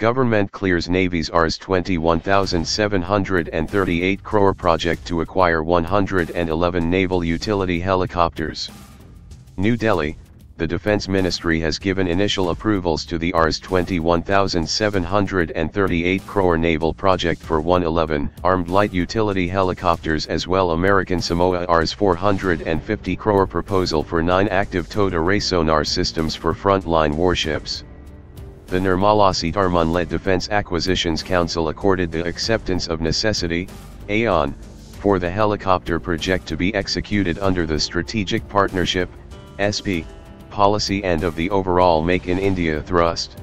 Government clears Navy's Rs 21,738 crore project to acquire 111 naval utility helicopters. New Delhi, the Defence Ministry has given initial approvals to the Rs 21,738 crore naval project for 111 armed light utility helicopters, as well American Samoa Rs 450 crore proposal for 9 active towed array sonar systems for frontline warships. The Nirmala Sitharaman-led Defence Acquisitions Council accorded the acceptance of necessity, AON, for the helicopter project to be executed under the Strategic Partnership, SP, policy and of the overall Make in India thrust.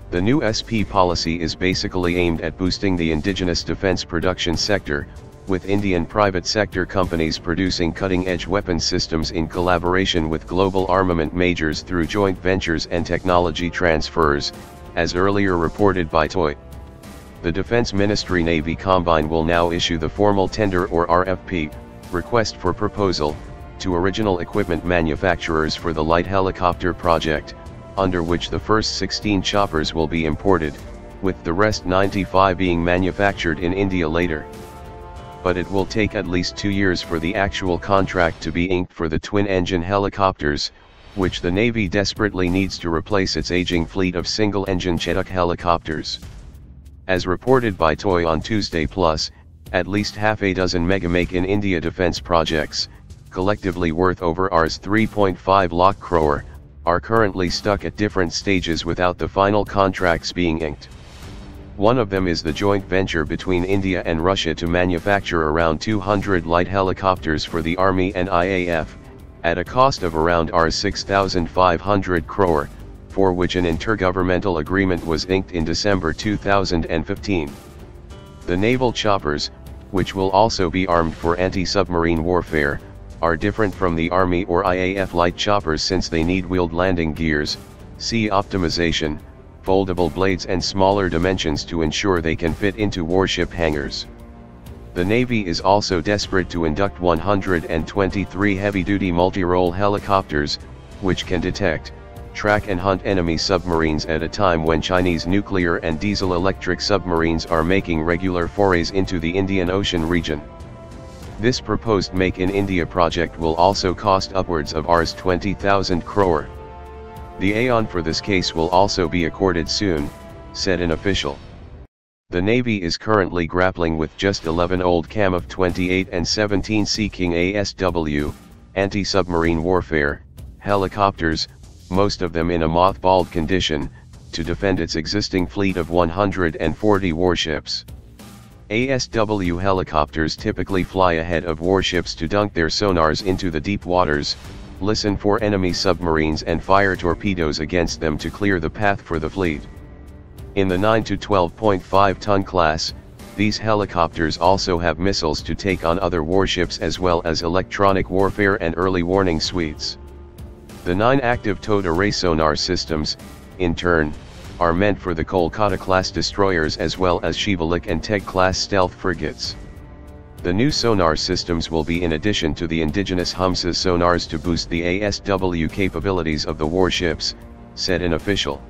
The new SP policy is basically aimed at boosting the indigenous defence production sector, with Indian private sector companies producing cutting-edge weapon systems in collaboration with global armament majors through joint ventures and technology transfers, as earlier reported by TOI. The Defence Ministry Navy Combine will now issue the formal tender or RFP, request for proposal, to original equipment manufacturers for the light helicopter project, under which the first 16 choppers will be imported, with the rest 95 being manufactured in India later. But it will take at least 2 years for the actual contract to be inked for the twin-engine helicopters, which the Navy desperately needs to replace its aging fleet of single-engine Chetak helicopters. As reported by TOI on Tuesday Plus, at least half a dozen mega Make in India defence projects, collectively worth over Rs 3.5 lakh crore, are currently stuck at different stages without the final contracts being inked. One of them is the joint venture between India and Russia to manufacture around 200 light helicopters for the Army and IAF, at a cost of around Rs 6,500 crore, for which an intergovernmental agreement was inked in December 2015. The naval choppers, which will also be armed for anti-submarine warfare, are different from the Army or IAF light choppers since they need wheeled landing gears, sea optimization, foldable blades and smaller dimensions to ensure they can fit into warship hangars. The Navy is also desperate to induct 123 heavy-duty multi-role helicopters, which can detect, track and hunt enemy submarines at a time when Chinese nuclear and diesel-electric submarines are making regular forays into the Indian Ocean region. This proposed Make in India project will also cost upwards of Rs 20,000 crore. The AON for this case will also be accorded soon, said an official. The Navy is currently grappling with just 11 old kamov 28 and 17 Sea King ASW, anti-submarine warfare, helicopters, most of them in a mothballed condition, to defend its existing fleet of 140 warships. ASW helicopters typically fly ahead of warships to dunk their sonars into the deep waters, listen for enemy submarines and fire torpedoes against them to clear the path for the fleet. In the 9 to 12.5 ton class, these helicopters also have missiles to take on other warships as well as electronic warfare and early warning suites. The 9 active towed array sonar systems, in turn, are meant for the Kolkata-class destroyers as well as Shivalik and Teg-class stealth frigates. The new sonar systems will be in addition to the indigenous HUMSA sonars to boost the ASW capabilities of the warships, said an official.